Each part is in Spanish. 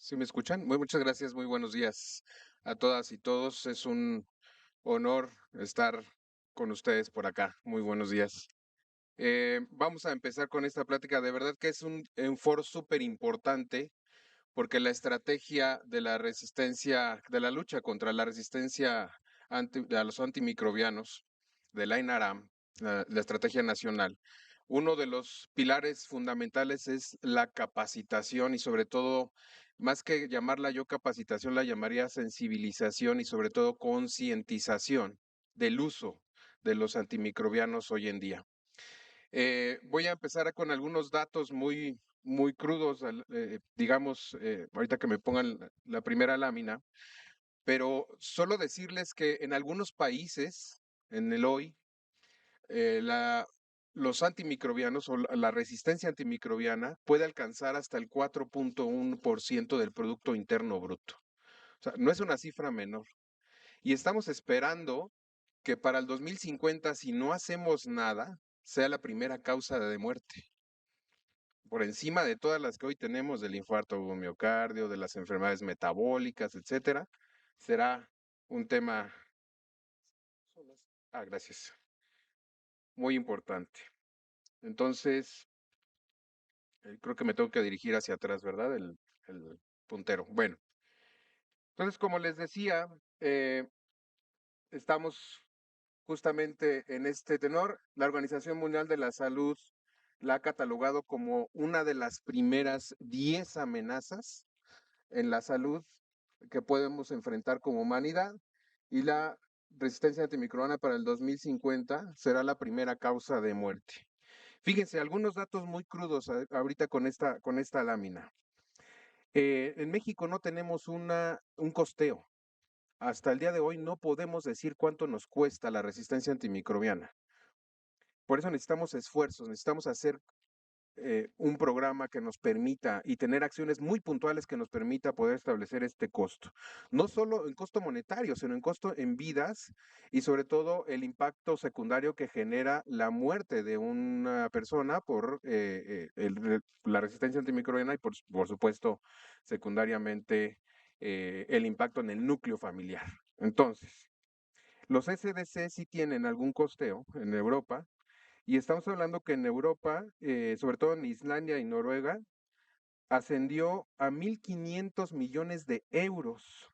¿Sí me escuchan? Muchas gracias, muy buenos días a todas y todos. Es un honor estar con ustedes por acá. Muy buenos días. Vamos a empezar con esta plática. De verdad que es un foro súper importante porque la estrategia de la resistencia, de la lucha contra la resistencia a los antimicrobianos de la INARAM, la estrategia nacional, uno de los pilares fundamentales es la capacitación y sobre todo, más que llamarla yo capacitación, la llamaría sensibilización y sobre todo concientización del uso de los antimicrobianos hoy en día. Voy a empezar con algunos datos muy crudos, digamos, ahorita que me pongan la primera lámina, pero solo decirles que en algunos países, en el hoy, eh, la, los antimicrobianos o la resistencia antimicrobiana puede alcanzar hasta el 4.1% del Producto Interno Bruto. O sea, no es una cifra menor. Y estamos esperando que para el 2050, si no hacemos nada, sea la primera causa de muerte por encima de todas las que hoy tenemos del infarto o miocardio, de las enfermedades metabólicas, etcétera, será un tema, gracias, muy importante. Entonces, creo que me tengo que dirigir hacia atrás, ¿verdad? El puntero. Bueno, entonces, como les decía, estamos justamente en este tenor. La Organización Mundial de la Salud la ha catalogado como una de las primeras 10 amenazas en la salud que podemos enfrentar como humanidad, y la resistencia antimicrobiana para el 2050 será la primera causa de muerte. Fíjense, algunos datos muy crudos ahorita con esta lámina. En México no tenemos un costeo. Hasta el día de hoy no podemos decir cuánto nos cuesta la resistencia antimicrobiana. Por eso necesitamos esfuerzos, necesitamos hacer un programa que nos permita y tener acciones muy puntuales que nos permita poder establecer este costo. No solo en costo monetario, sino en costo en vidas y sobre todo el impacto secundario que genera la muerte de una persona por la resistencia antimicrobiana y por supuesto secundariamente el impacto en el núcleo familiar. Entonces, los SDC sí tienen algún costeo en Europa, y estamos hablando que en Europa, sobre todo en Islandia y Noruega, ascendió a 1.500 millones de euros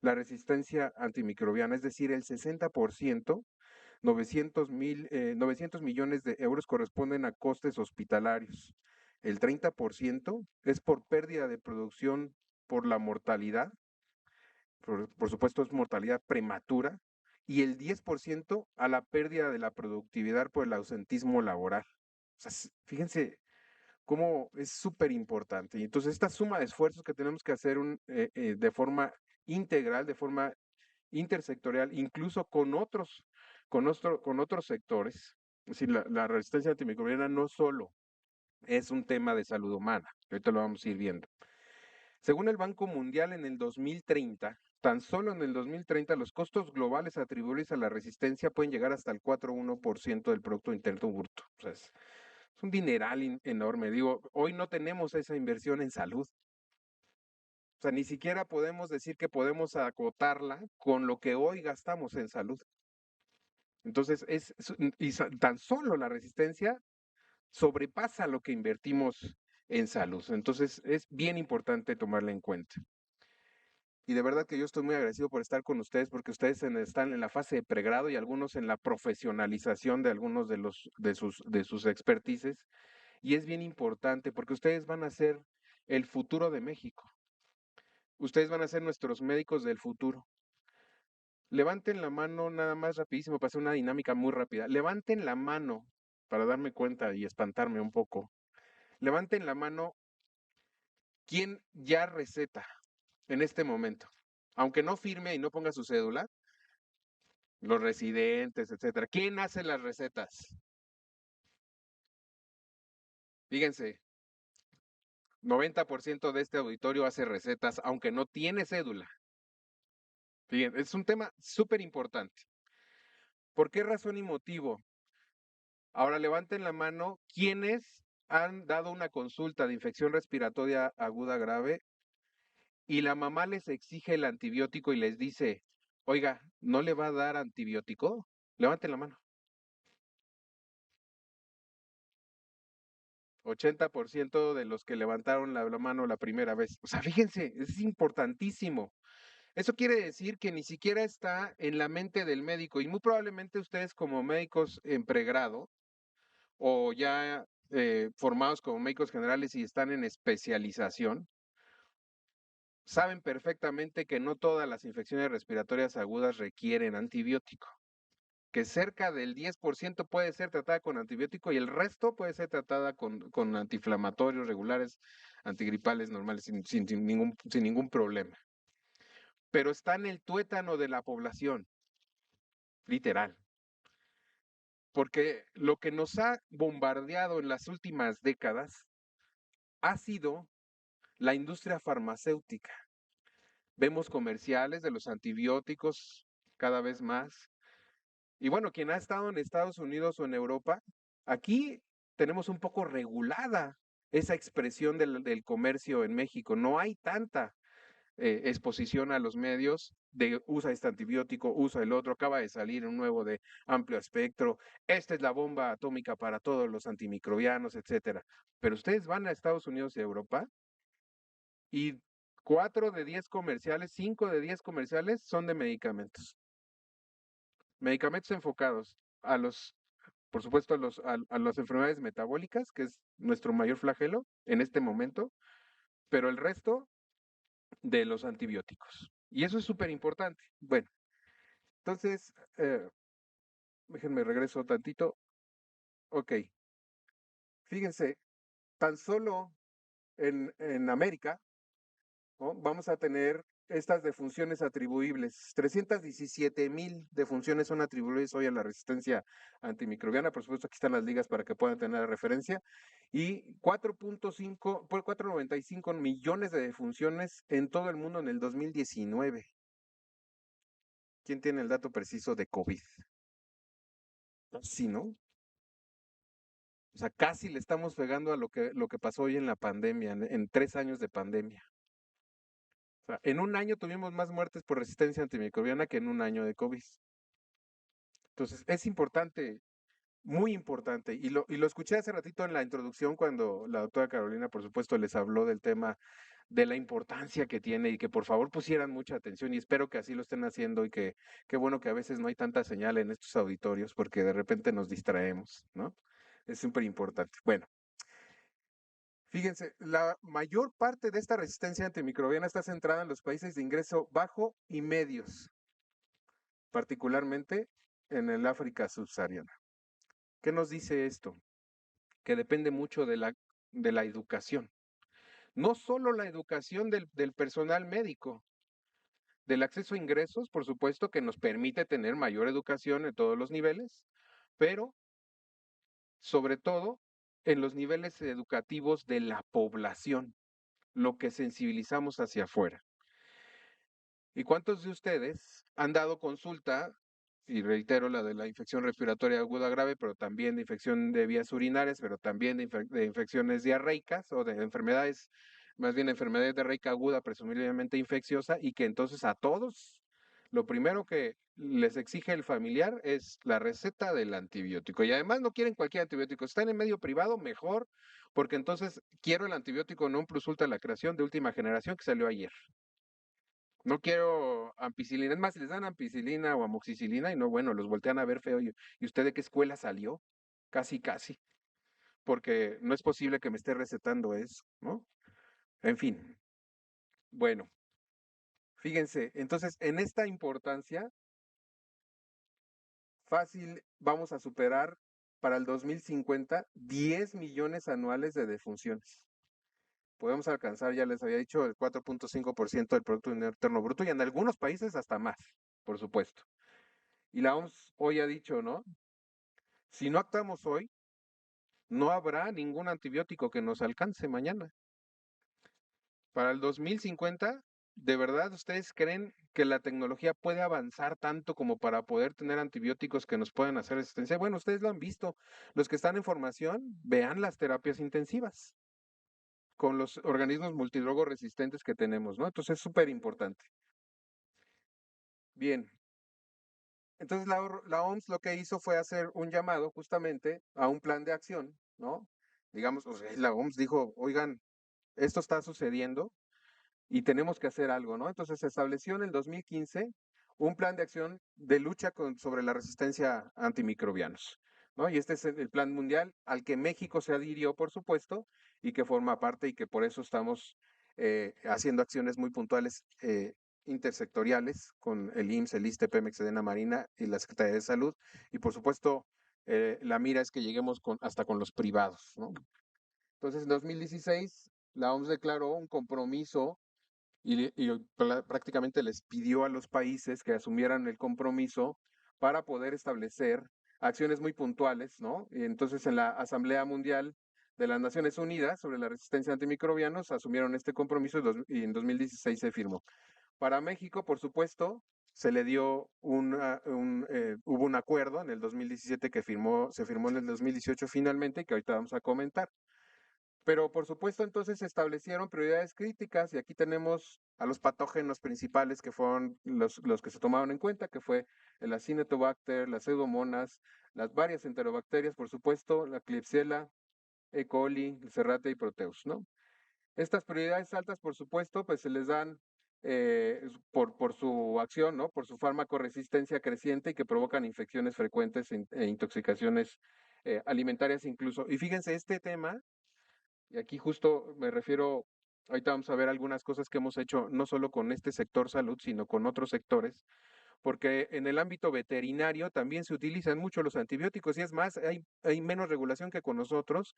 la resistencia antimicrobiana, es decir, el 60%, 900 millones de euros corresponden a costes hospitalarios. El 30% es por pérdida de producción por la mortalidad, por supuesto es mortalidad prematura, y el 10% a la pérdida de la productividad por el ausentismo laboral. O sea, fíjense cómo es súper importante. Y entonces esta suma de esfuerzos que tenemos que hacer de forma integral, de forma intersectorial, incluso con otros sectores. Es decir, la resistencia antimicrobiana no solo es un tema de salud humana, ahorita lo vamos a ir viendo. Según el Banco Mundial, en el 2030, tan solo en el 2030, los costos globales atribuibles a la resistencia pueden llegar hasta el 4.1% del Producto Interno Bruto. O sea, es un dineral enorme. Digo, hoy no tenemos esa inversión en salud. O sea, ni siquiera podemos decir que podemos acotarla con lo que hoy gastamos en salud. Entonces, tan solo la resistencia sobrepasa lo que invertimos en salud. Entonces, es bien importante tomarla en cuenta. Y de verdad que yo estoy muy agradecido por estar con ustedes, porque ustedes están en la fase de pregrado y algunos en la profesionalización de algunos de sus expertices. Y es bien importante porque ustedes van a ser el futuro de México. Ustedes van a ser nuestros médicos del futuro. Levanten la mano nada más rapidísimo para hacer una dinámica muy rápida. Levanten la mano para darme cuenta y espantarme un poco. Levanten la mano quién ya receta en este momento. Aunque no firme y no ponga su cédula, los residentes, etcétera. ¿Quién hace las recetas? Fíjense, 90% de este auditorio hace recetas, aunque no tiene cédula. Fíjense, es un tema súper importante. ¿Por qué razón y motivo? Ahora levanten la mano quienes han dado una consulta de infección respiratoria aguda grave y la mamá les exige el antibiótico y les dice, oiga, ¿no le va a dar antibiótico? Levanten la mano. 80% de los que levantaron la mano la primera vez. O sea, fíjense, es importantísimo. Eso quiere decir que ni siquiera está en la mente del médico y muy probablemente ustedes como médicos en pregrado o ya formados como médicos generales y están en especialización, saben perfectamente que no todas las infecciones respiratorias agudas requieren antibiótico, que cerca del 10% puede ser tratada con antibiótico y el resto puede ser tratada con antiinflamatorios regulares, antigripales normales, sin ningún problema. Pero está en el tuétano de la población, literal. Porque lo que nos ha bombardeado en las últimas décadas ha sido la industria farmacéutica. Vemos comerciales de los antibióticos cada vez más. Y bueno, quien ha estado en Estados Unidos o en Europa, aquí tenemos un poco regulada esa expresión del comercio en México. No hay tanta exposición a los medios de usa este antibiótico, usa el otro, acaba de salir un nuevo de amplio espectro, esta es la bomba atómica para todos los antimicrobianos, etcétera. Pero ustedes van a Estados Unidos y Europa y 4 de 10 comerciales, 5 de 10 comerciales son de medicamentos. Medicamentos enfocados a los, por supuesto, a las enfermedades metabólicas, que es nuestro mayor flagelo en este momento, pero el resto de los antibióticos. Y eso es súper importante. Bueno, entonces, déjenme regreso tantito. Ok, fíjense, tan solo en América, ¿no? Vamos a tener estas defunciones atribuibles. 317,000 defunciones son atribuibles hoy a la resistencia antimicrobiana. Por supuesto, aquí están las ligas para que puedan tener referencia. Y 4.95 millones de defunciones en todo el mundo en el 2019. ¿Quién tiene el dato preciso de COVID? Sí, ¿no? O sea, casi le estamos pegando a lo que pasó hoy en la pandemia, en 3 años de pandemia. O sea, en un año tuvimos más muertes por resistencia antimicrobiana que en un año de COVID. Entonces, es importante, muy importante. Y lo escuché hace ratito en la introducción cuando la doctora Carolina, por supuesto, les habló del tema de la importancia que tiene y que por favor pusieran mucha atención y espero que así lo estén haciendo y que qué bueno que a veces no hay tanta señal en estos auditorios porque de repente nos distraemos, ¿no? Es súper importante. Bueno, fíjense, la mayor parte de esta resistencia antimicrobiana está centrada en los países de ingreso bajo y medios, particularmente en el África subsahariana. ¿Qué nos dice esto? Que depende mucho de la educación. No solo la educación del personal médico, del acceso a ingresos, por supuesto, que nos permite tener mayor educación en todos los niveles, pero sobre todo en los niveles educativos de la población, lo que sensibilizamos hacia afuera. ¿Y cuántos de ustedes han dado consulta, y reitero la de la infección respiratoria aguda grave, pero también de infección de vías urinarias, pero también de infecciones diarreicas o de enfermedades, más bien enfermedades diarreica aguda, presumiblemente infecciosa, y que entonces a todos lo primero que les exige el familiar es la receta del antibiótico. Y además no quieren cualquier antibiótico. Están en medio privado, mejor, porque entonces quiero el antibiótico non plus ultra, la creación de última generación que salió ayer. No quiero ampicilina. Es más, si les dan ampicilina o amoxicilina y no, bueno, los voltean a ver feo. ¿Y usted de qué escuela salió? Casi, casi. Porque no es posible que me esté recetando eso, ¿no? En fin. Bueno, fíjense. Entonces, en esta importancia, fácil, vamos a superar para el 2050 10 millones anuales de defunciones. Podemos alcanzar, ya les había dicho, el 4.5% del Producto Interno Bruto y en algunos países hasta más, por supuesto. Y la OMS hoy ha dicho, ¿no? Si no actuamos hoy, no habrá ningún antibiótico que nos alcance mañana. Para el 2050, ¿de verdad ustedes creen que la tecnología puede avanzar tanto como para poder tener antibióticos que nos puedan hacer resistencia? Bueno, ustedes lo han visto. Los que están en formación, vean las terapias intensivas. con los organismos multidrogo resistentes que tenemos, ¿no? Entonces es súper importante. Bien, entonces la OMS lo que hizo fue hacer un llamado justamente a un plan de acción, ¿no? Digamos, o sea, la OMS dijo, oigan, esto está sucediendo y tenemos que hacer algo, ¿no? Entonces se estableció en el 2015 un plan de acción de lucha sobre la resistencia a antimicrobianos, ¿no? Y este es el plan mundial al que México se adhirió, por supuesto, y que forma parte y que por eso estamos haciendo acciones muy puntuales intersectoriales con el IMSS, el ISSSTE, Pemex, Sedena Marina y la Secretaría de Salud. Y por supuesto, la mira es que lleguemos hasta con los privados, ¿no? Entonces, en 2016, la OMS declaró un compromiso y prácticamente les pidió a los países que asumieran el compromiso para poder establecer acciones muy puntuales, ¿no? Y entonces en la Asamblea Mundial de las Naciones Unidas sobre la resistencia a antimicrobianos asumieron este compromiso y en 2016 se firmó. Para México, por supuesto, se le dio hubo un acuerdo en el 2017 que se firmó en el 2018 finalmente y que ahorita vamos a comentar. Pero por supuesto, entonces se establecieron prioridades críticas y aquí tenemos a los patógenos principales que fueron los que se tomaron en cuenta, que fue el Acinetobacter, las pseudomonas, las varias enterobacterias, por supuesto, la Klebsiella, E. coli, Serratia y Proteus, ¿no? Estas prioridades altas, por supuesto, pues se les dan por su acción, ¿no? Por su fármaco resistencia creciente y que provocan infecciones frecuentes e intoxicaciones alimentarias incluso. Y fíjense, este tema y aquí justo me refiero, ahorita vamos a ver algunas cosas que hemos hecho, no solo con este sector salud, sino con otros sectores, porque en el ámbito veterinario también se utilizan mucho los antibióticos y es más, hay menos regulación que con nosotros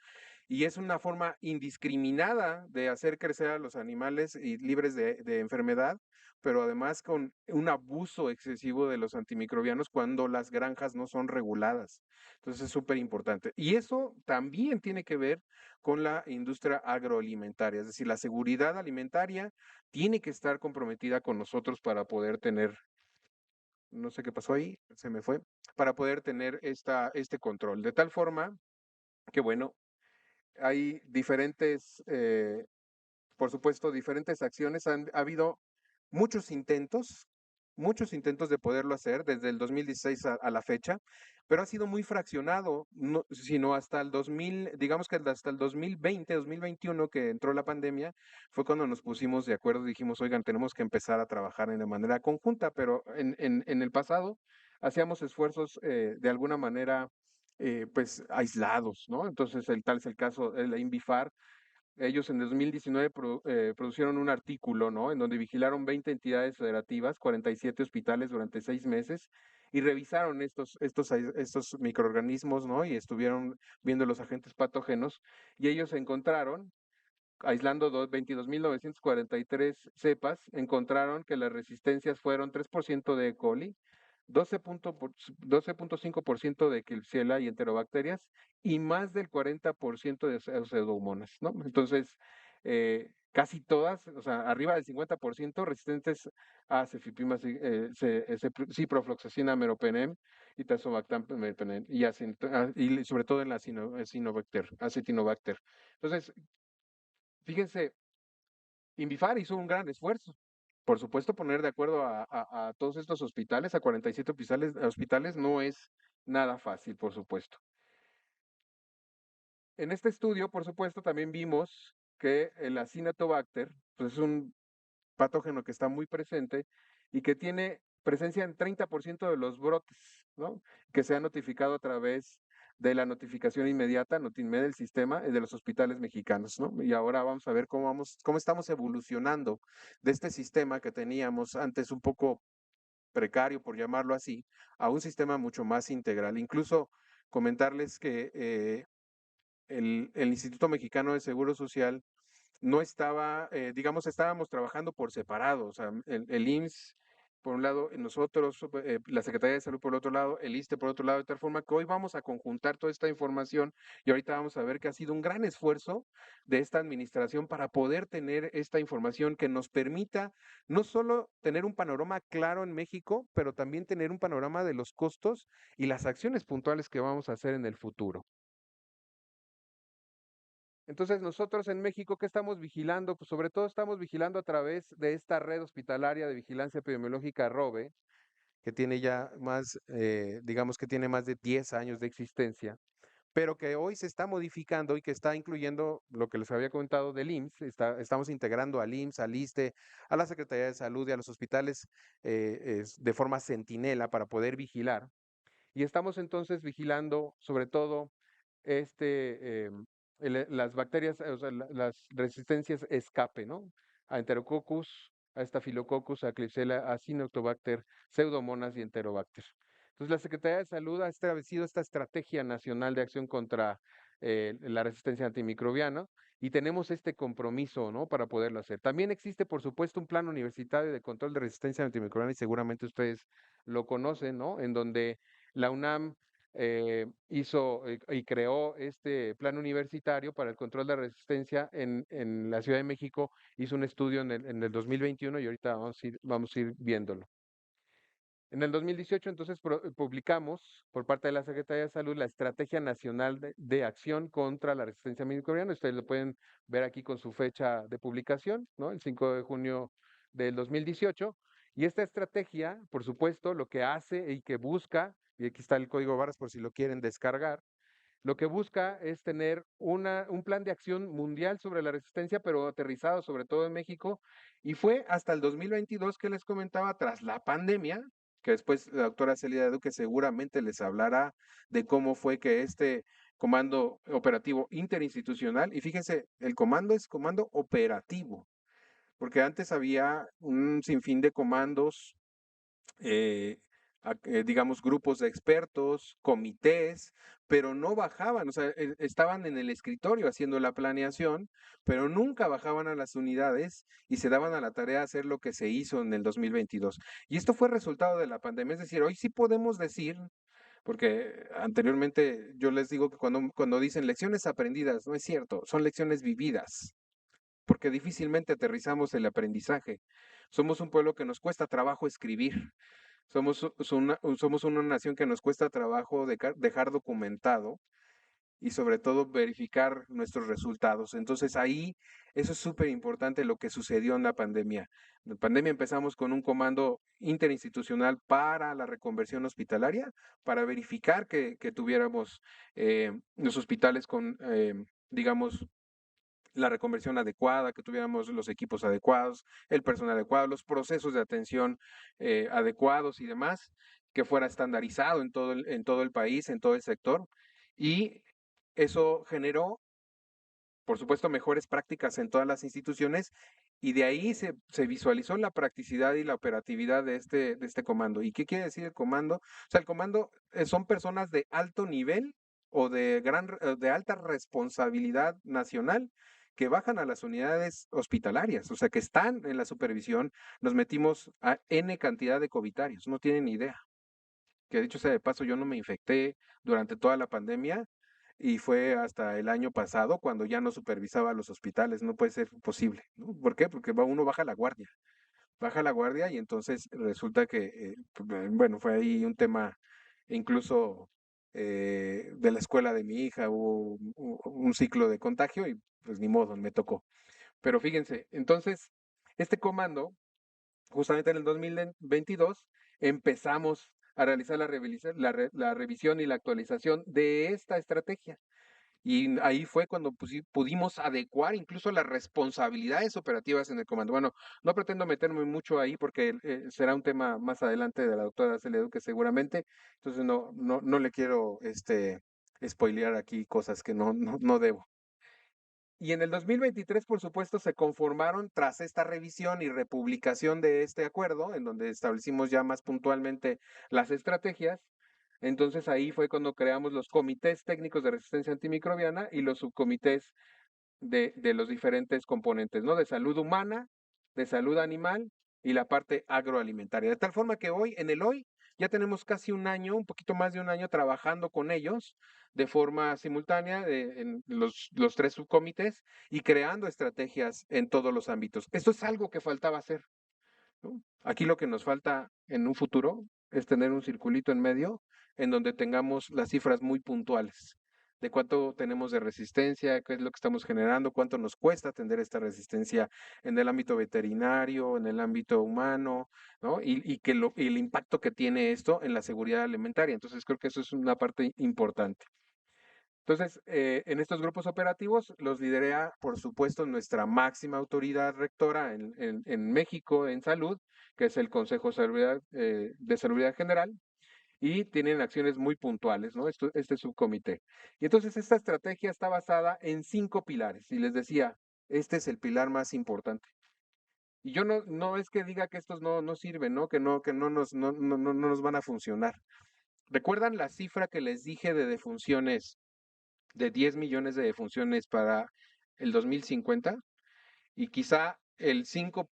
y es una forma indiscriminada de hacer crecer a los animales y libres de enfermedad, pero además con un abuso excesivo de los antimicrobianos cuando las granjas no son reguladas. Entonces es súper importante. Y eso también tiene que ver con la industria agroalimentaria, es decir, la seguridad alimentaria tiene que estar comprometida con nosotros para poder tener no sé qué pasó ahí, se me fue, para poder tener este control. De tal forma que, bueno, hay diferentes, por supuesto, diferentes acciones. Ha habido muchos muchos intentos de poderlo hacer desde el 2016 a la fecha, pero ha sido muy fraccionado, no, sino hasta el 2000, digamos que hasta el 2020, 2021 que entró la pandemia, fue cuando nos pusimos de acuerdo y dijimos, oigan, tenemos que empezar a trabajar de manera conjunta, pero en el pasado hacíamos esfuerzos de alguna manera pues aislados, ¿no? Entonces tal es el caso de la INVIFAR, ellos en 2019 producieron un artículo, ¿no? En donde vigilaron 20 entidades federativas, 47 hospitales durante 6 meses y revisaron estos microorganismos, ¿no? Y estuvieron viendo los agentes patógenos y ellos encontraron, aislando 22.943 cepas, encontraron que las resistencias fueron 3% de E. coli, 12.5% de Klebsiella y enterobacterias y más del 40% de pseudomonas, ¿no? Entonces, casi todas, o sea, arriba del 50% resistentes a cefipima, ciprofloxacina, meropenem y tazobactam, meropenem y sobre todo en la Acinetobacter. Entonces, fíjense, Invifar hizo un gran esfuerzo. Por supuesto, poner de acuerdo a todos estos hospitales, a 47 hospitales, no es nada fácil, por supuesto. En este estudio, por supuesto, también vimos que el Acinetobacter pues, es un patógeno que está muy presente y que tiene presencia en 30% de los brotes, ¿no? Que se ha notificado a través de la notificación inmediata, Notinmed del sistema de los hospitales mexicanos, ¿no? Y ahora vamos a ver cómo estamos evolucionando de este sistema que teníamos antes un poco precario, por llamarlo así, a un sistema mucho más integral. Incluso comentarles que el Instituto Mexicano de Seguro Social no estaba, digamos, estábamos trabajando por separado, o sea, el IMSS por un lado, nosotros, la Secretaría de Salud por otro lado, el ISSSTE por otro lado, de tal forma que hoy vamos a conjuntar toda esta información y ahorita vamos a ver que ha sido un gran esfuerzo de esta administración para poder tener esta información que nos permita no solo tener un panorama claro en México, pero también tener un panorama de los costos y las acciones puntuales que vamos a hacer en el futuro. Entonces, nosotros en México, ¿qué estamos vigilando? Pues sobre todo estamos vigilando a través de esta red hospitalaria de vigilancia epidemiológica ROVE, que tiene ya más, digamos que tiene más de 10 años de existencia, pero que hoy se está modificando y que está incluyendo lo que les había comentado del IMSS. Estamos integrando al IMSS, al ISSSTE, a la Secretaría de Salud y a los hospitales de forma centinela para poder vigilar. Y estamos entonces vigilando sobre todo las bacterias, o sea, las resistencias escape, ¿no? A Enterococcus, a Staphylococcus, a Klebsiella, a Cinetobacter, Pseudomonas y Enterobacter. Entonces, la Secretaría de Salud ha establecido esta estrategia nacional de acción contra la resistencia antimicrobiana y tenemos este compromiso, ¿no? Para poderlo hacer. También existe, por supuesto, un plan universitario de control de resistencia antimicrobiana y seguramente ustedes lo conocen, ¿no? En donde la UNAM hizo y creó este plan universitario para el control de la resistencia en la Ciudad de México, hizo un estudio en el 2021 y ahorita vamos a ir viéndolo. En el 2018, entonces, publicamos por parte de la Secretaría de Salud la Estrategia Nacional de Acción contra la Resistencia Antimicrobiana. Ustedes lo pueden ver aquí con su fecha de publicación, ¿no? El 5 de junio del 2018. Y esta estrategia, por supuesto, lo que hace y que busca, y aquí está el código barras por si lo quieren descargar, lo que busca es tener un plan de acción mundial sobre la resistencia, pero aterrizado sobre todo en México. Y fue hasta el 2022 que les comentaba, tras la pandemia, que después la doctora Celida Duque seguramente les hablará de cómo fue que este comando operativo interinstitucional, y fíjense, el comando es comando operativo, porque antes había un sinfín de comandos eh, digamos, grupos de expertos, comités, pero no bajaban, o sea, estaban en el escritorio haciendo la planeación, pero nunca bajaban a las unidades y se daban a la tarea de hacer lo que se hizo en el 2022. Y esto fue resultado de la pandemia, es decir, hoy sí podemos decir, porque anteriormente yo les digo que cuando dicen lecciones aprendidas, no es cierto, son lecciones vividas, porque difícilmente aterrizamos el aprendizaje. Somos un pueblo que nos cuesta trabajo escribir. Somos una nación que nos cuesta trabajo dejar documentado y sobre todo verificar nuestros resultados. Entonces ahí eso es súper importante lo que sucedió en la pandemia. En la pandemia empezamos con un comando interinstitucional para la reconversión hospitalaria, para verificar que tuviéramos los hospitales con, digamos, la reconversión adecuada, que tuviéramos los equipos adecuados, el personal adecuado, los procesos de atención adecuados y demás, que fuera estandarizado en todo el país, en todo el sector. Y eso generó, por supuesto, mejores prácticas en todas las instituciones y de ahí se visualizó la practicidad y la operatividad de este comando. ¿Y qué quiere decir el comando? O sea, el comando son personas de alto nivel o de alta responsabilidad nacional que bajan a las unidades hospitalarias, o sea, que están en la supervisión. Nos metimos a N cantidad de covidarios, no tienen ni idea. Que dicho sea de paso, yo no me infecté durante toda la pandemia y fue hasta el año pasado cuando ya no supervisaba los hospitales. No puede ser posible, ¿no? ¿Por qué? Porque uno baja la guardia y entonces resulta que, bueno, fue ahí un tema incluso de la escuela de mi hija, hubo un ciclo de contagio y pues ni modo, me tocó. Pero fíjense, entonces, este comando justamente en el 2022 empezamos a realizar la revisión y la actualización de esta estrategia. Y ahí fue cuando pudimos adecuar incluso las responsabilidades operativas en el comando. Bueno, no pretendo meterme mucho ahí porque será un tema más adelante de la doctora Celia que seguramente, entonces no le quiero spoilear aquí cosas que no debo. Y en el 2023, por supuesto, se conformaron tras esta revisión y republicación de este acuerdo, en donde establecimos ya más puntualmente las estrategias. Entonces ahí fue cuando creamos los comités técnicos de resistencia antimicrobiana y los subcomités de los diferentes componentes, ¿no? De salud humana, de salud animal y la parte agroalimentaria. De tal forma que hoy, ya tenemos casi un año, un poquito más de un año trabajando con ellos de forma simultánea en los tres subcomités y creando estrategias en todos los ámbitos. Esto es algo que faltaba hacer, ¿no? Aquí lo que nos falta en un futuro es tener un circulito en medio en donde tengamos las cifras muy puntuales de cuánto tenemos de resistencia, qué es lo que estamos generando, cuánto nos cuesta atender esta resistencia en el ámbito veterinario, en el ámbito humano, ¿no? Y el impacto que tiene esto en la seguridad alimentaria. Entonces, creo que eso es una parte importante. Entonces, en estos grupos operativos los lidera, por supuesto, nuestra máxima autoridad rectora en México en salud, que es el Consejo de Salubridad General, y tienen acciones muy puntuales, ¿no? Este subcomité. Y entonces esta estrategia está basada en 5 pilares. Y les decía, este es el pilar más importante. Y yo no es que diga que estos no sirven, ¿no? Que no nos van a funcionar. ¿Recuerdan la cifra que les dije de defunciones, de 10 millones de defunciones para el 2050? Y quizá el 5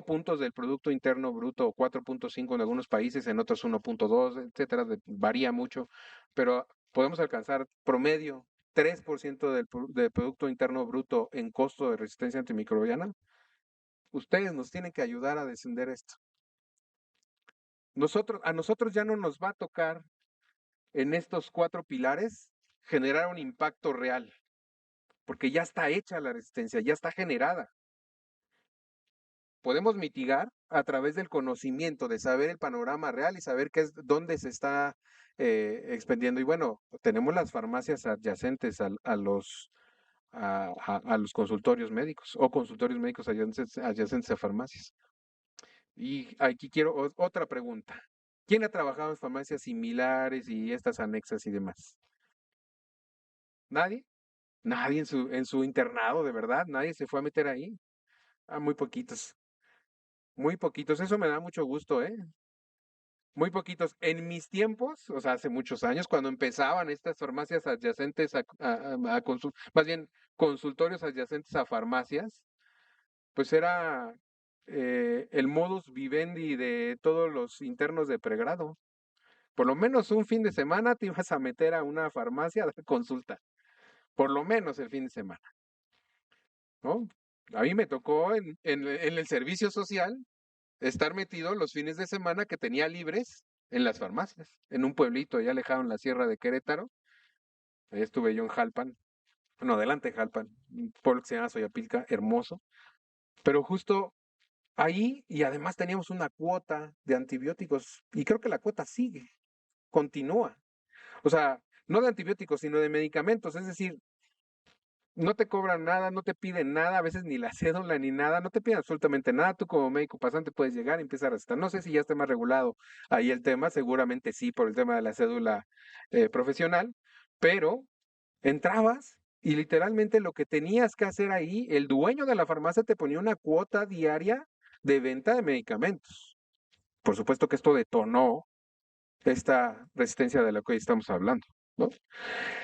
puntos del Producto Interno Bruto, o 4.5 en algunos países, en otros 1.2, etcétera, varía mucho, pero podemos alcanzar promedio 3% del Producto Interno Bruto en costo de resistencia antimicrobiana. Ustedes nos tienen que ayudar a descender esto. A nosotros ya no nos va a tocar en estos 4 pilares generar un impacto real, porque ya está hecha la resistencia, ya está generada. Podemos mitigar a través del conocimiento, de saber el panorama real y saber dónde se está expendiendo. Y bueno, tenemos las farmacias adyacentes a los consultorios médicos o consultorios médicos adyacentes a farmacias. Y aquí quiero otra pregunta. ¿Quién ha trabajado en farmacias similares y estas anexas y demás? ¿Nadie? Nadie en su internado, de verdad, nadie se fue a meter ahí. Ah, muy poquitos, muy poquitos. Eso me da mucho gusto, ¿eh? Muy poquitos. En mis tiempos, o sea, hace muchos años, cuando empezaban estas farmacias adyacentes más bien consultorios adyacentes a farmacias, pues era el modus vivendi de todos los internos de pregrado. Por lo menos un fin de semana te ibas a meter a una farmacia a dar consulta. Por lo menos el fin de semana, ¿no? A mí me tocó en el servicio social estar metido los fines de semana que tenía libres en las farmacias, en un pueblito ya alejado en la sierra de Querétaro. Ahí estuve yo en Jalpan, bueno, adelante de Jalpan, un pueblo que se llama Soyapilca, hermoso. Pero justo ahí, y además teníamos una cuota de antibióticos, y creo que la cuota sigue, continúa. O sea, no de antibióticos, sino de medicamentos. Es decir, no te cobran nada, no te piden nada, a veces ni la cédula ni nada, no te piden absolutamente nada. Tú como médico pasante puedes llegar y empezar a recetar. No sé si ya está más regulado ahí el tema, seguramente sí, por el tema de la cédula profesional, pero entrabas y literalmente lo que tenías que hacer ahí, el dueño de la farmacia te ponía una cuota diaria de venta de medicamentos. Por supuesto que esto detonó esta resistencia de la que hoy estamos hablando, ¿no?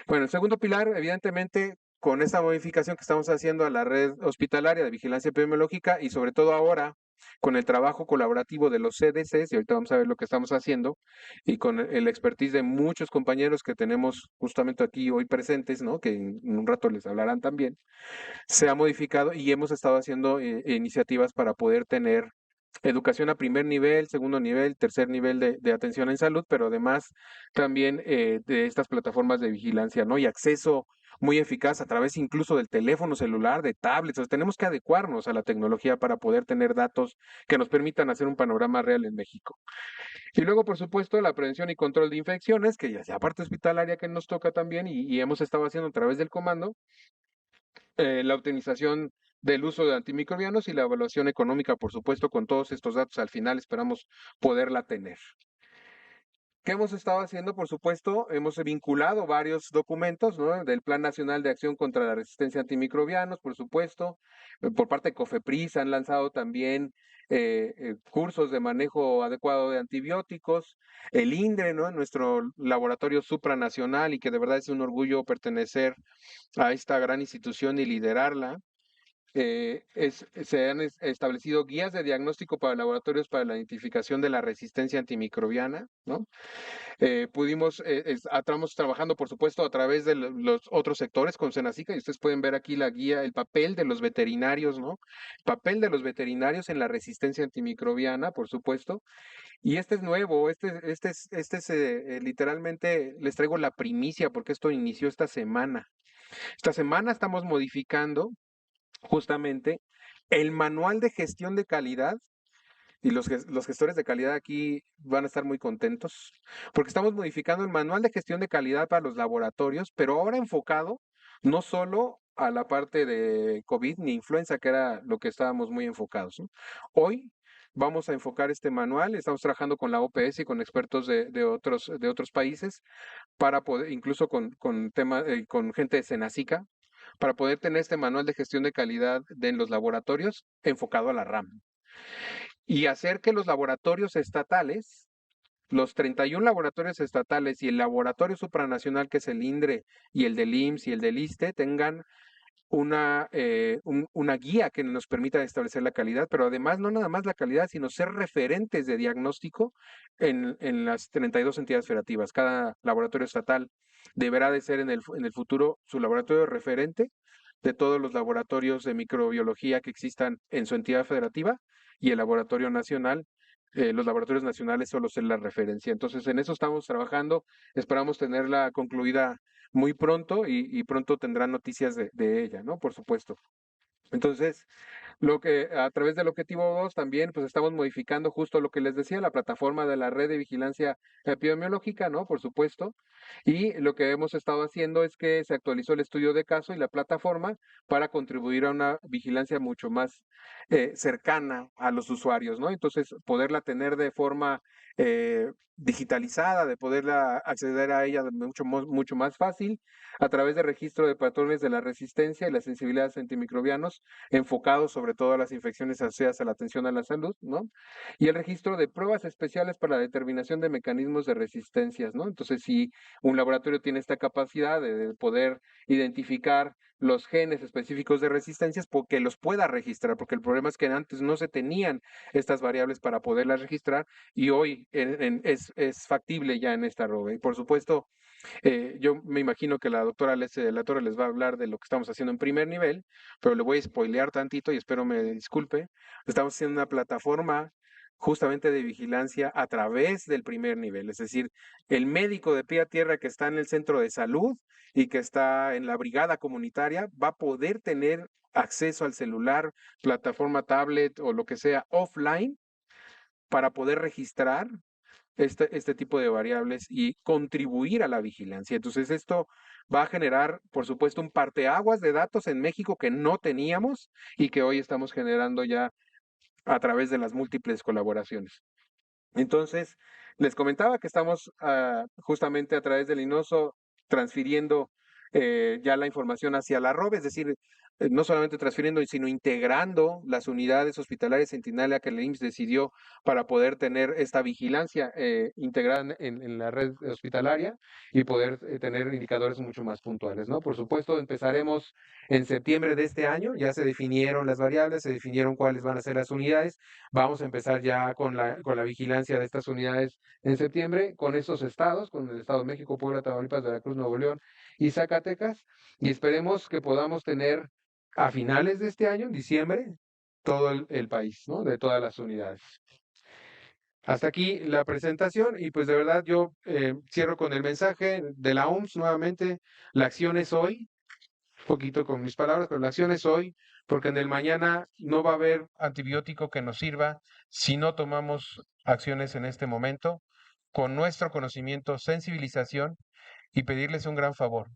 Bueno, el segundo pilar, evidentemente, con esta modificación que estamos haciendo a la red hospitalaria de vigilancia epidemiológica y sobre todo ahora con el trabajo colaborativo de los CDCs, y ahorita vamos a ver lo que estamos haciendo, y con el expertise de muchos compañeros que tenemos justamente aquí hoy presentes, ¿no? Que en un rato les hablarán también, se ha modificado y hemos estado haciendo iniciativas para poder tener educación a primer nivel, segundo nivel, tercer nivel de atención en salud, pero además también de estas plataformas de vigilancia, ¿no? Y acceso muy eficaz a través incluso del teléfono celular, de tablets. O sea, tenemos que adecuarnos a la tecnología para poder tener datos que nos permitan hacer un panorama real en México. Y luego, por supuesto, la prevención y control de infecciones, que ya sea parte hospitalaria que nos toca también y hemos estado haciendo a través del comando, la optimización del uso de antimicrobianos y la evaluación económica, por supuesto, con todos estos datos al final esperamos poderla tener. ¿Qué hemos estado haciendo? Por supuesto, hemos vinculado varios documentos, ¿no? Del Plan Nacional de Acción contra la Resistencia a Antimicrobianos, por supuesto. Por parte de COFEPRIS han lanzado también cursos de manejo adecuado de antibióticos. El INDRE, ¿no? Nuestro laboratorio supranacional y que de verdad es un orgullo pertenecer a esta gran institución y liderarla. se han establecido guías de diagnóstico para laboratorios para la identificación de la resistencia antimicrobiana, ¿no? Estamos trabajando, por supuesto, a través de los otros sectores con Senacica, y ustedes pueden ver aquí la guía, el papel de los veterinarios, ¿no? Papel de los veterinarios en la resistencia antimicrobiana, por supuesto. Y este es nuevo, literalmente les traigo la primicia porque esto inició esta semana. Esta semana estamos modificando justamente el manual de gestión de calidad y los gestores de calidad aquí van a estar muy contentos porque estamos modificando el manual de gestión de calidad para los laboratorios, pero ahora enfocado no solo a la parte de COVID ni influenza, que era lo que estábamos muy enfocados, ¿no? Hoy vamos a enfocar este manual, estamos trabajando con la OPS y con expertos de otros países para poder, incluso con gente de Senacica, para poder tener este manual de gestión de calidad en los laboratorios enfocado a la RAM y hacer que los laboratorios estatales, los 31 laboratorios estatales y el laboratorio supranacional que es el INDRE y el del IMSS y el del ISSSTE tengan una guía que nos permita establecer la calidad, pero además no nada más la calidad, sino ser referentes de diagnóstico en las 32 entidades federativas. Cada laboratorio estatal deberá de ser en el futuro su laboratorio referente de todos los laboratorios de microbiología que existan en su entidad federativa y el laboratorio nacional. Los laboratorios nacionales solo ser la referencia. Entonces, en eso estamos trabajando. Esperamos tenerla concluida muy pronto y pronto tendrán noticias de ella, ¿no? Por supuesto. Entonces, a través del objetivo 2 también, pues estamos modificando justo lo que les decía, la plataforma de la red de vigilancia epidemiológica, ¿no? Por supuesto. Y lo que hemos estado haciendo es que se actualizó el estudio de caso y la plataforma para contribuir a una vigilancia mucho más cercana a los usuarios, ¿no? Entonces, poderla tener de forma digitalizada, de poderla acceder a ella de mucho más fácil, a través de registro de patrones de la resistencia y la sensibilidad a antimicrobianos, enfocados sobre todo a las infecciones asociadas a la atención a la salud, ¿no? Y el registro de pruebas especiales para la determinación de mecanismos de resistencias, ¿no? Entonces, si un laboratorio tiene esta capacidad de poder identificar los genes específicos de resistencias, porque los pueda registrar, porque el problema es que antes no se tenían estas variables para poderlas registrar y hoy es factible ya en esta roga. Y por supuesto, yo me imagino que la doctora les va a hablar de lo que estamos haciendo en primer nivel, pero le voy a spoilear tantito y espero me disculpe. Estamos haciendo una plataforma justamente de vigilancia a través del primer nivel, es decir, el médico de pie a tierra que está en el centro de salud y que está en la brigada comunitaria va a poder tener acceso al celular, plataforma tablet o lo que sea offline para poder registrar este tipo de variables y contribuir a la vigilancia. Entonces, esto va a generar, por supuesto, un parteaguas de datos en México que no teníamos y que hoy estamos generando ya a través de las múltiples colaboraciones. Entonces, les comentaba que estamos justamente a través del INOSO transfiriendo ya la información hacia la ROB, es decir, no solamente transfiriendo, sino integrando las unidades hospitalarias Centinela que el IMSS decidió para poder tener esta vigilancia integrada en la red hospitalaria y poder tener indicadores mucho más puntuales, ¿no? Por supuesto, empezaremos en septiembre de este año, ya se definieron las variables, se definieron cuáles van a ser las unidades. Vamos a empezar ya con la vigilancia de estas unidades en septiembre, con estos estados, con el Estado de México, Puebla, Tamaulipas, Veracruz, Nuevo León y Zacatecas, y esperemos que podamos tener a finales de este año, en diciembre, todo el país, ¿no? De todas las unidades. Hasta aquí la presentación y pues de verdad yo cierro con el mensaje de la OMS nuevamente, la acción es hoy, poquito con mis palabras, pero la acción es hoy, porque en el mañana no va a haber antibiótico que nos sirva si no tomamos acciones en este momento, con nuestro conocimiento, sensibilización y pedirles un gran favor.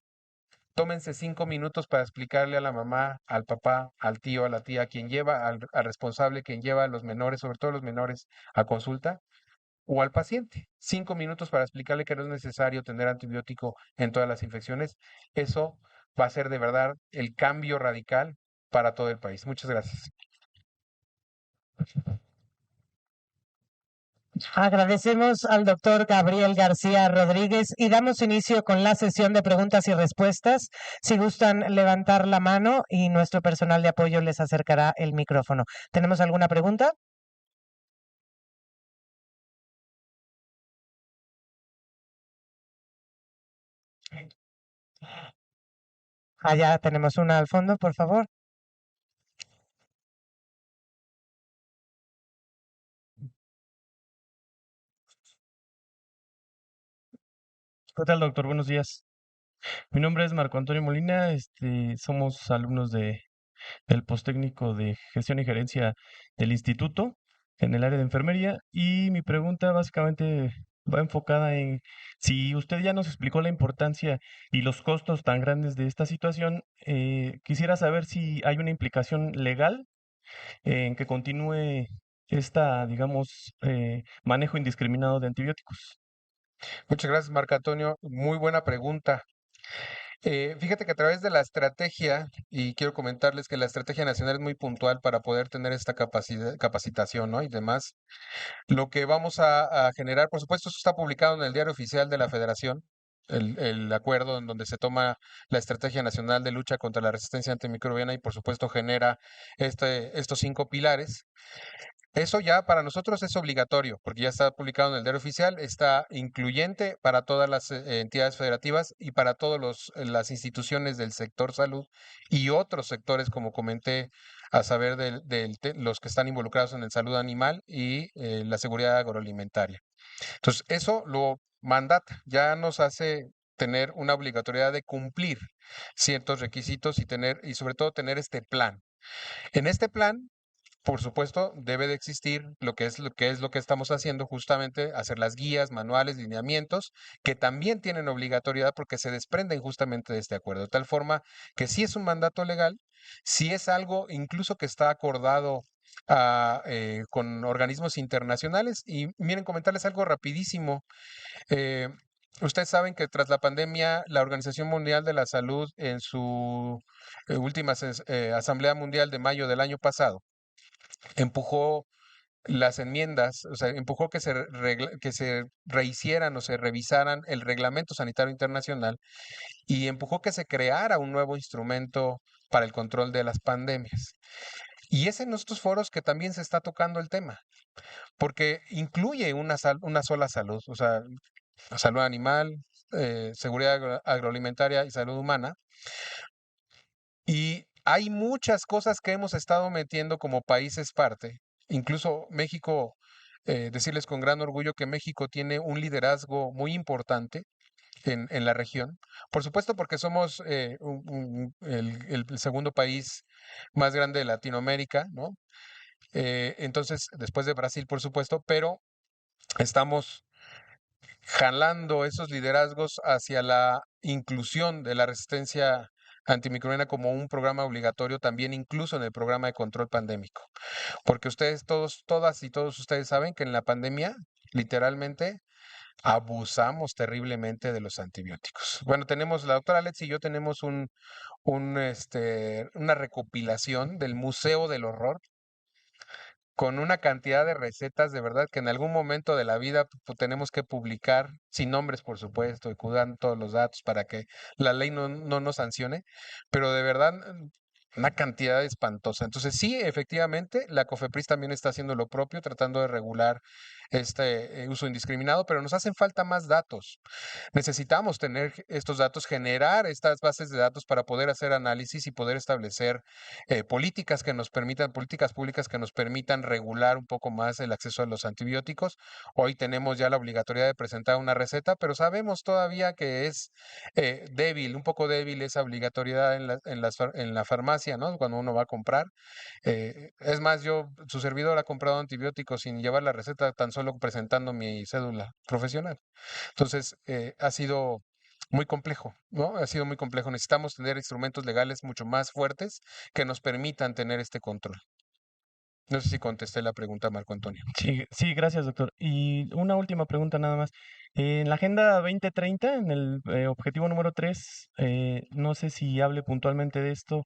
Tómense 5 minutos para explicarle a la mamá, al papá, al tío, a la tía, quien lleva, al responsable, quien lleva a los menores, sobre todo los menores, a consulta, o al paciente. 5 minutos para explicarle que no es necesario tener antibiótico en todas las infecciones. Eso va a ser de verdad el cambio radical para todo el país. Muchas gracias. Agradecemos al doctor Gabriel García Rodríguez y damos inicio con la sesión de preguntas y respuestas. Si gustan levantar la mano y nuestro personal de apoyo les acercará el micrófono. ¿Tenemos alguna pregunta? Allá tenemos una al fondo, por favor. ¿Qué tal, doctor? Buenos días. Mi nombre es Marco Antonio Molina. Somos alumnos del postécnico de gestión y gerencia del instituto en el área de enfermería y mi pregunta básicamente va enfocada en si usted ya nos explicó la importancia y los costos tan grandes de esta situación, quisiera saber si hay una implicación legal en que continúe digamos, manejo indiscriminado de antibióticos. Muchas gracias, Marco Antonio. Muy buena pregunta. Fíjate que a través de la estrategia, y quiero comentarles que la estrategia nacional es muy puntual para poder tener esta capacitación, ¿no? Y demás. Lo que vamos a generar, por supuesto, esto está publicado en el Diario Oficial de la Federación, el acuerdo en donde se toma la Estrategia Nacional de Lucha contra la Resistencia Antimicrobiana y, por supuesto, genera estos 5 pilares. Eso ya para nosotros es obligatorio, porque ya está publicado en el Diario Oficial, está incluyente para todas las entidades federativas y para todas las instituciones del sector salud y otros sectores, como comenté, a saber los que están involucrados en el salud animal y la seguridad agroalimentaria. Entonces, eso lo mandata, ya nos hace tener una obligatoriedad de cumplir ciertos requisitos y sobre todo tener este plan. En este plan, por supuesto, debe de existir lo que estamos haciendo, justamente hacer las guías, manuales, lineamientos, que también tienen obligatoriedad porque se desprenden justamente de este acuerdo, de tal forma que si es un mandato legal, si es algo incluso que está acordado con organismos internacionales. Y miren, comentarles algo rapidísimo. Eh, Ustedes saben que tras la pandemia, la Organización Mundial de la Salud, en su última Asamblea Mundial de mayo del año pasado, empujó las enmiendas, o sea, empujó que se rehicieran o se revisaran el Reglamento Sanitario Internacional y empujó que se creara un nuevo instrumento para el control de las pandemias. Y es en estos foros que también se está tocando el tema, porque incluye una sola salud, o sea, salud animal, seguridad agroalimentaria y salud humana. Y hay muchas cosas que hemos estado metiendo como países parte. Incluso México, decirles con gran orgullo que México tiene un liderazgo muy importante en la región. Por supuesto, porque somos el segundo país más grande de Latinoamérica, ¿no? Entonces, después de Brasil, por supuesto, pero estamos jalando esos liderazgos hacia la inclusión de la resistencia antimicrobiana como un programa obligatorio también incluso en el programa de control pandémico. Porque ustedes todas y todos ustedes saben que en la pandemia, literalmente, abusamos terriblemente de los antibióticos. Bueno, la doctora Letz y yo tenemos una recopilación del Museo del Horror con una cantidad de recetas de verdad que en algún momento de la vida tenemos que publicar, sin nombres por supuesto, y cuidando todos los datos para que la ley no nos sancione, pero de verdad una cantidad espantosa. Entonces sí, efectivamente, la COFEPRIS también está haciendo lo propio, tratando de regular este uso indiscriminado, pero nos hacen falta más datos. Necesitamos tener estos datos, generar estas bases de datos para poder hacer análisis y poder establecer políticas públicas que nos permitan regular un poco más el acceso a los antibióticos. Hoy tenemos ya la obligatoriedad de presentar una receta, pero sabemos todavía que es débil, un poco débil esa obligatoriedad en la farmacia, ¿no? Cuando uno va a comprar. Es más, su servidor ha comprado antibióticos sin llevar la receta, tan solo presentando mi cédula profesional. Entonces, ha sido muy complejo, ¿no? Ha sido muy complejo. Necesitamos tener instrumentos legales mucho más fuertes que nos permitan tener este control. No sé si contesté la pregunta, Marco Antonio. Sí, sí, gracias, doctor. Y una última pregunta nada más. En la Agenda 2030, en el objetivo número 3, no sé si hable puntualmente de esto,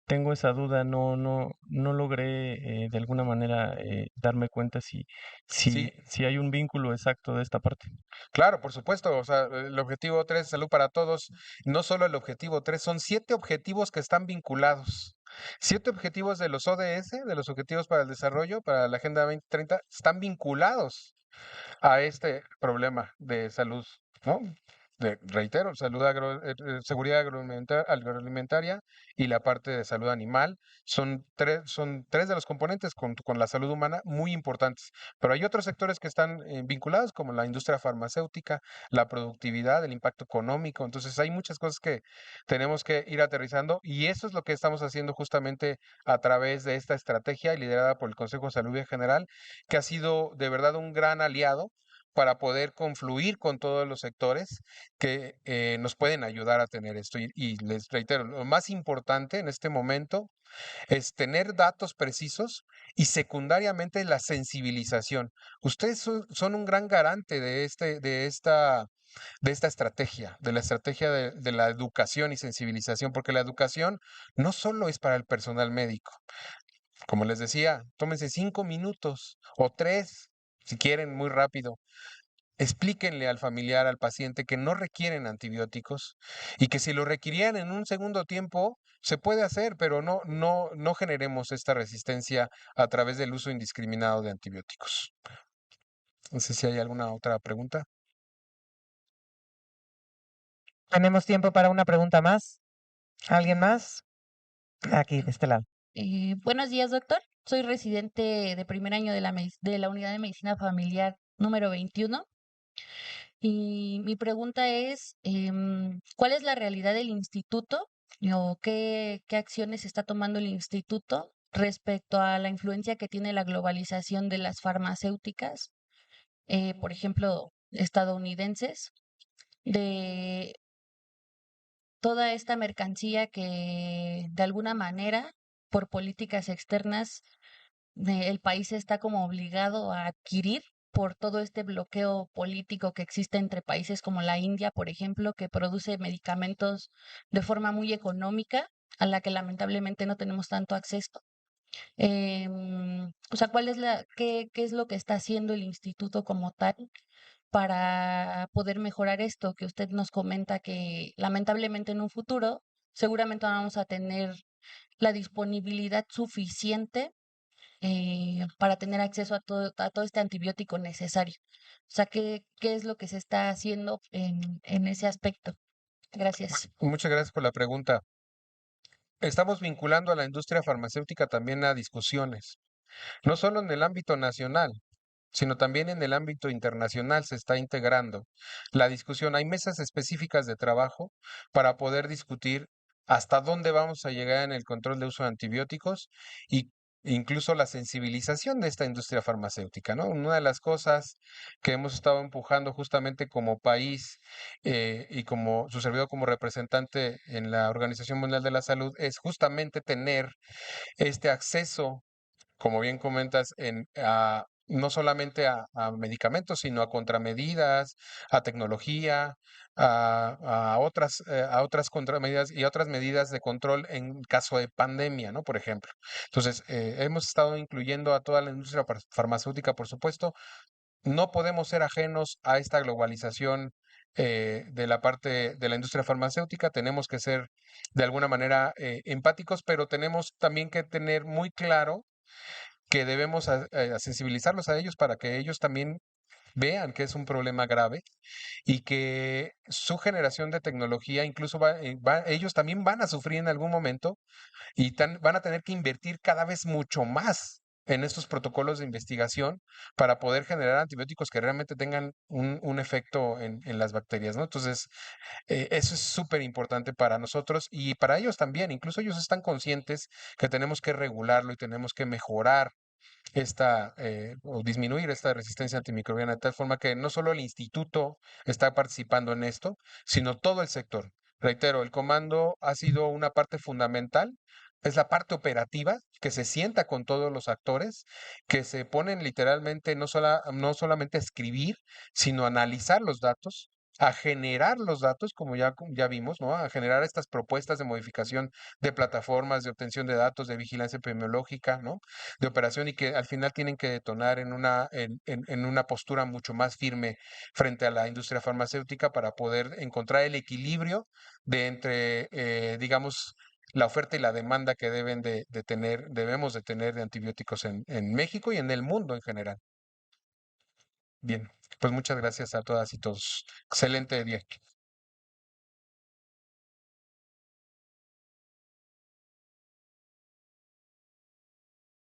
tengo esa duda, no logré de alguna manera darme cuenta Sí, si hay un vínculo exacto de esta parte. claro, por supuesto. O sea, el objetivo 3, salud para todos, no solo el objetivo 3, son 7 objetivos que están vinculados. 7 objetivos de los ODS, de los Objetivos para el Desarrollo, para la Agenda 2030, están vinculados a este problema de salud, ¿no? Reitero, seguridad agroalimentaria y la parte de salud animal son tres de los componentes con la salud humana muy importantes. Pero hay otros sectores que están vinculados, como la industria farmacéutica, la productividad, el impacto económico. Entonces, hay muchas cosas que tenemos que ir aterrizando y eso es lo que estamos haciendo justamente a través de esta estrategia liderada por el Consejo de Salud General, que ha sido de verdad un gran aliado para poder confluir con todos los sectores que nos pueden ayudar a tener esto. Y les reitero, lo más importante en este momento es tener datos precisos y secundariamente la sensibilización. Ustedes son un gran garante de esta estrategia, de la estrategia de la educación y sensibilización, porque la educación no solo es para el personal médico. Como les decía, tómense 5 minutos o 3, si quieren, muy rápido. Explíquenle al familiar, al paciente, que no requieren antibióticos y que si lo requerían en un segundo tiempo, se puede hacer, pero no generemos esta resistencia a través del uso indiscriminado de antibióticos. No sé si hay alguna otra pregunta. ¿Tenemos tiempo para una pregunta más? ¿Alguien más? Aquí, de este lado. Buenos días, doctor. Soy residente de primer año de de la unidad de medicina familiar número 21. Y mi pregunta es, ¿cuál es la realidad del instituto o qué acciones está tomando el instituto respecto a la influencia que tiene la globalización de las farmacéuticas, por ejemplo, estadounidenses, de toda esta mercancía que de alguna manera, por políticas externas, el país está como obligado a adquirir por todo este bloqueo político que existe entre países como la India, por ejemplo, que produce medicamentos de forma muy económica, a la que lamentablemente no tenemos tanto acceso? O sea, qué es lo que está haciendo el instituto como tal para poder mejorar esto que usted nos comenta, que lamentablemente en un futuro seguramente vamos a tener la disponibilidad suficiente para tener acceso a todo este antibiótico necesario? O sea, ¿qué es lo que se está haciendo en ese aspecto? Gracias. Muchas gracias por la pregunta. Estamos vinculando a la industria farmacéutica también a discusiones, no solo en el ámbito nacional, sino también en el ámbito internacional se está integrando la discusión. Hay mesas específicas de trabajo para poder discutir hasta dónde vamos a llegar en el control de uso de antibióticos y incluso la sensibilización de esta industria farmacéutica, ¿no? Una de las cosas que hemos estado empujando justamente como país y como su servidor como representante en la Organización Mundial de la Salud es justamente tener este acceso, como bien comentas, no solamente a medicamentos, sino a contramedidas, a tecnología, a otras contramedidas y a otras medidas de control en caso de pandemia, ¿no? Por ejemplo. Entonces, hemos estado incluyendo a toda la industria farmacéutica, por supuesto. No podemos ser ajenos a esta globalización de la parte de la industria farmacéutica. Tenemos que ser de alguna manera empáticos, pero tenemos también que tener muy claro que debemos sensibilizarlos a ellos para que ellos también vean que es un problema grave y que su generación de tecnología incluso ellos también van a sufrir en algún momento y van a tener que invertir cada vez mucho más en estos protocolos de investigación para poder generar antibióticos que realmente tengan un efecto en las bacterias, ¿no? Entonces, eso es súper importante para nosotros y para ellos también. Incluso ellos están conscientes que tenemos que regularlo y tenemos que mejorar o disminuir esta resistencia antimicrobiana de tal forma que no solo el instituto está participando en esto, sino todo el sector. Reitero, el comando ha sido una parte fundamental, es la parte operativa que se sienta con todos los actores, que se ponen literalmente no solamente a escribir, sino a analizar los datos a generar los datos, como ya vimos, ¿no? A generar estas propuestas de modificación de plataformas, de obtención de datos, de vigilancia epidemiológica, ¿no? De operación y que al final tienen que detonar en una postura mucho más firme frente a la industria farmacéutica para poder encontrar el equilibrio de entre, digamos, la oferta y la demanda que debemos de tener de antibióticos en México y en el mundo en general. Bien, pues muchas gracias a todas y todos. Excelente día.